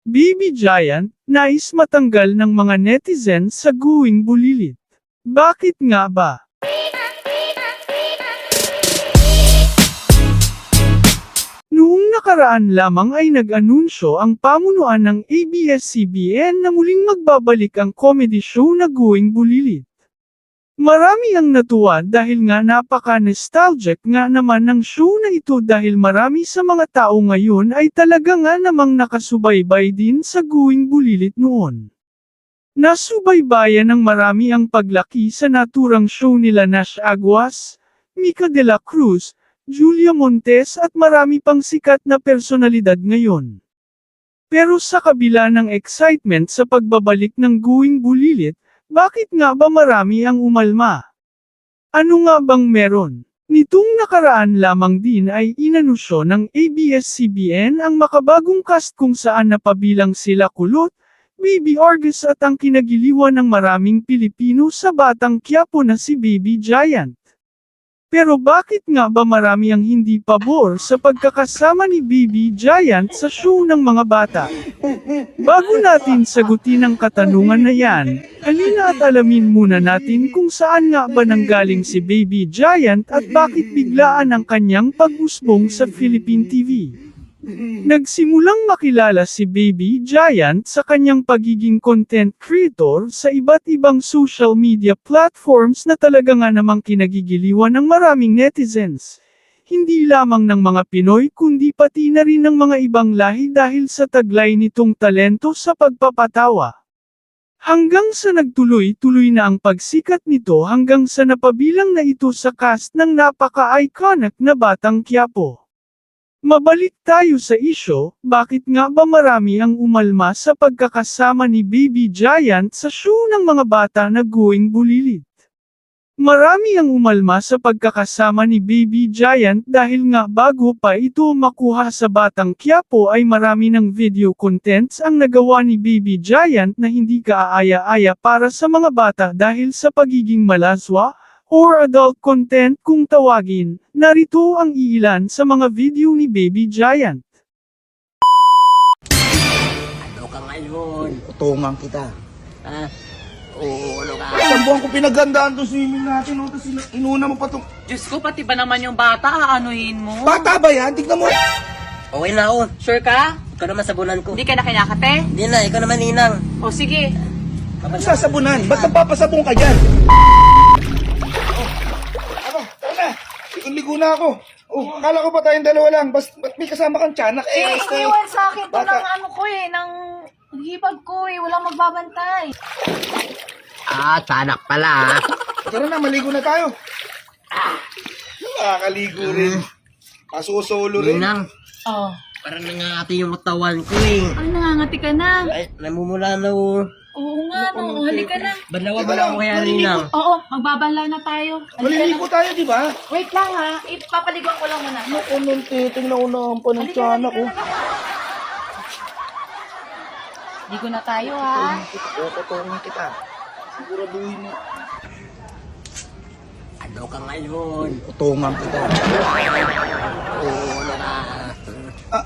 Baby Giant, nais matanggal ng mga netizens sa guwing bulilit. Bakit nga ba? Noong nakaraan lamang ay nag-anunsyo ang pamunuan ng ABS-CBN na muling magbabalik ang comedy show na Guwing Bulilit. Marami ang natuwa dahil nga napaka-nostalgic nga naman ng show na ito dahil marami sa mga tao ngayon ay talaga nga namang nakasubaybay din sa Guwing Bulilit noon. Nasubaybayan ng marami ang paglaki sa naturang show nila Nash Aguas, Mika de la Cruz, Julia Montes at marami pang sikat na personalidad ngayon. Pero sa kabila ng excitement sa pagbabalik ng Guwing Bulilit, bakit nga ba marami ang umalma? Ano nga bang meron? Nitong nakaraan lamang din ay inanunsyo ng ABS-CBN ang makabagong cast kung saan napabilang sila Kulot, Baby Orges at ang kinagiliwan ng maraming Pilipino sa Batang Quiapo na si Baby Giant. Pero bakit nga ba marami ang hindi pabor sa pagkakasama ni Baby Giant sa show ng mga bata? Bago natin sagutin ang katanungan na yan, halina at alamin muna natin kung saan nga ba nanggaling si Baby Giant at bakit biglaan ang kanyang pag-usbong sa Philippine TV. Nagsimulang makilala si Baby Giant sa kanyang pagiging content creator sa iba't ibang social media platforms na talaga nga namang kinagigiliwan ng maraming netizens. Hindi lamang ng mga Pinoy kundi pati na rin ng mga ibang lahi dahil sa taglay nitong talento sa pagpapatawa. Hanggang sa nagtuloy-tuloy na ang pagsikat nito hanggang sa napabilang na ito sa cast ng napaka-iconic na Batang Quiapo. Mabalik tayo sa isyo, bakit nga ba marami ang umalma sa pagkakasama ni Baby Giant sa show ng mga bata na Guwing Bulilit? Marami ang umalma sa pagkakasama ni Baby Giant dahil nga bago pa ito makuha sa Batang Quiapo ay marami ng video contents ang nagawa ni Baby Giant na hindi kaaya-aya para sa mga bata dahil sa pagiging malaswa, or adult content kung tawagin. Narito ang iilan sa mga video ni Baby Giant. Ano ka ngayon? Utungan kita. Ha? Oo, ano ka? Isang buwan ko pinagandaan to swimming natin, no? Tapos inuna mo pa itong... Diyos ko, pati ba naman yung bata, aanuhin mo? Bata ba yan? Tignan mo. Okay na ako. Sure ka? Ikaw naman sabunan ko. Hindi ka na kinakate? Hindi na, ikaw naman ninang. O sige. Ano sasabunan? Ba't napapasabong ka dyan? Ligo na ako. Oh, akala ko pa tayong dalawa lang. Ba't may kasama kang tiyanak? Iwan sa akin to ng ano ko ng hibag ko walang magbabantay. Ah, tanak pala. Tara na, maligo na tayo. Nakakaligo rin. Pasusolo rin. Ninang, Oh. parang nangangati yung katawan ko eh. Ay, nangangati ka na. Ay, namumula na oh. Oo nga, no. Halika na. Balawa ko kaya ninang. Oo, magbabanlaw na tayo. Halika Maliligo na. tayo, di ba? Wait lang ha. Ipapaliguan ko lang muna. Naku, nung titing na unang pa ng tiyanak ko. Ligo na tayo ha. Tutulungan kita. Siguraduhin mo. Ano ka ngayon? Utungan kita. Oo, ano ka?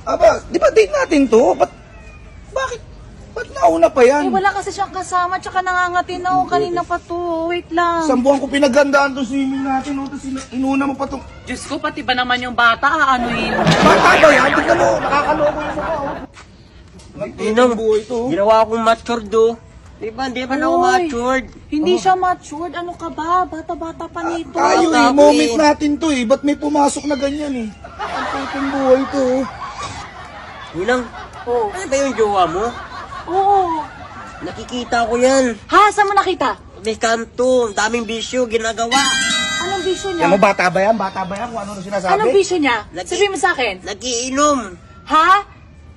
Aba, di ba date natin to? Bakit? Ba't nauna pa yan? Wala kasi siyang kasama, tsaka nangangati na ako. Kanina pa to. Wait lang. Isang buwan ko pinagandaan to swimming natin, no? Tapos inuna mo pa itong... Diyos ko, pati ba naman yung bata, aanuhin mo? Bata ba yan? Tignan mo, nakakaloko yung mukha, oh. Ninang, buhay to. ginawa akong matured do. Di ba na ako Uy, matured? Hindi siya matured. Ano ka ba? Bata-bata pa nito. Tayo Bata eh, ko moment eh. natin to eh. Ba't may pumasok na ganyan eh? Ang putong buhay to, oh. Ninang, Oo. ano ba yung jowa mo? Oo. Nakikita ko yan. Ha? Saan mo nakita? May kanto, ang daming bisyo, ginagawa. Anong bisyo Yan niya? mo, bata ba yan? Bata ba yan? Kung ano sinasabi? Anong bisyo niya? Lagi- Sabihin mo sa akin. Nagiinom. Ha?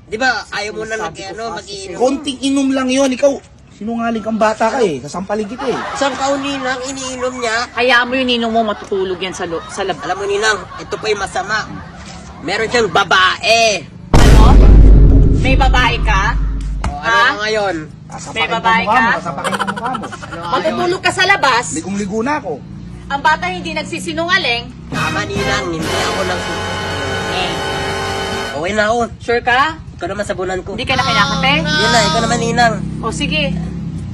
Di ba, ayaw mo na magiinom. Konting inom lang yon. Ikaw, sinungaling kang bata ka eh. Sasampalin kita eh. Isang kauninang iniinom niya. Hayaan mo yung ninong mo matutulog yan sa lab. Alam mo ninang, ito pa yung masama. Meron siyang babae. Ano? May babae ka? O, ano Ha? na ngayon? May babae ka? Sasapakin mo mukha mo. Matutulog ka sa labas? Ligong-ligo na ako. Ang bata hindi nagsisinungaling? Tama ninang, hindi ako nang Okay na ako. Sure ka? Ikaw naman sabunan ko. Hindi ka na kinakate? Yun na, ikaw naman ninang. O sige.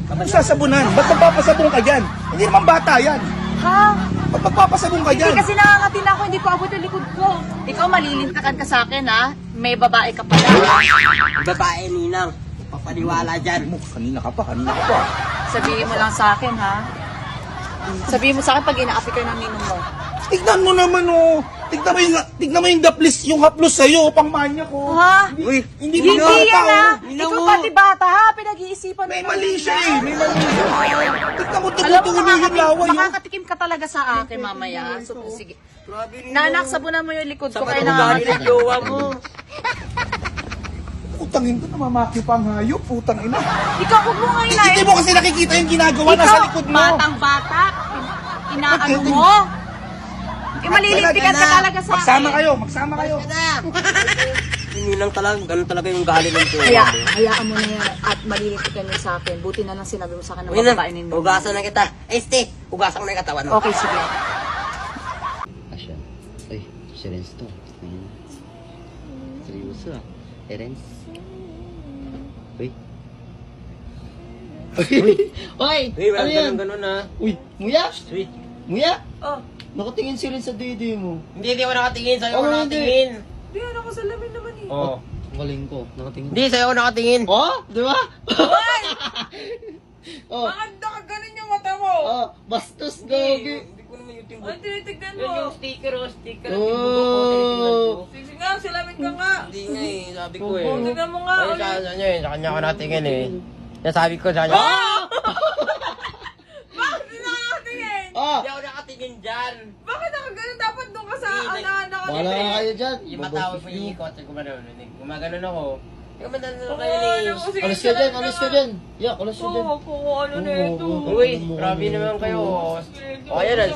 Anong sasabunan? Ba't magpapasabong ka dyan? Hindi naman bata yan. Ha? Ba't magpapasabong ka Hindi dyan? kasi nangangati na ako, hindi ko abot yung likod ko. Ikaw malilintakan ka sa akin ha? May babae ka pala. Babae, ninang. Papaniwala dyan. Kanina ka pa. Sabihin mo lang sa akin ha? Sabihin mo sa akin pag inaapi ka ng ninong mo. Tignan mo naman oh. Tignan mo yung haplos sa'yo, pang manya ko. Ha? Uy, Hindi Hindi mo yan ha? Ninong Ikaw mo. pati bata ha? Pinag-iisipan mo. May ng mali ninong siya mo. eh. May mali siya. Tignan mo, Alam mo, tumutuloy yung laway. makakatikim ka talaga sa akin mamaya. So, sige. Nanak, sabunan mo yung likod ko. Sa Kaya ugali ng nangangati. jowa mo. Putangin ko, namamaki pa ang hayop. Putang ina. Ikaw, huwag mo ngayon Hindi mo kasi nakikita yung ginagawa nasa Ikaw, likod mo. batang bata, inaano mo. Malilintikan ka talaga sa Magsama akin. kayo, magsama kayo. Ninang talaga, ganun talaga yung ugali ng jowa Kaya, mo. hayaan mo na yan at malilintikan yun sa akin. Buti na lang sinabi mo sa akin na Uy, nang, mababainin mo. ugasan na kita. Este, ugasan ko na yung katawan mo. Okay, sige. Asya. Ay, si Renz to. Ayun. Seryoso ah. Renz. Uy. Uy! Uy, Ano yan? walang ganun ah. Uy, Muya! Sweet. Muya! Oh. Nakatingin si Renz sa dede mo. Hindi ako nakatingin, sa'yo ako Oh, nakatingin. Hindi, ako sa lamin naman eh. Oo. Galing ko. Nakatingin. Hindi, sa'yo ako nakatingin. Oh, di ba? Oh, Bakit nakaganon yung mata mo? oh, bastos gagi. Hindi ko naman yung Ano tinitignan Yun yung mo? sticker, sticker. Oh. Tinubugo ko, tinitingnan ko. Sige nga, sa lamin ka nga. Hindi nga eh, sabi ko eh. Tignan mo nga. Ay, sa kanya eh, sa kanya ako natingin eh. Nasabi ko sa kanya. Bakit hindi nakakatingin? Oh, Hindi ako nakatingin dyan. Bakit nakaganon? Dapat doon ka sa Hindi, wala nga kayo dyan. Yung matawag mo yung ikot, gumaganon ako. Gumaganon kayo eh. Alas ka dyan, alas ka dyan. Yak, alas ka dyan. Kung ano na ito. Oo, Uy, grabe naman kayo. O, ayan,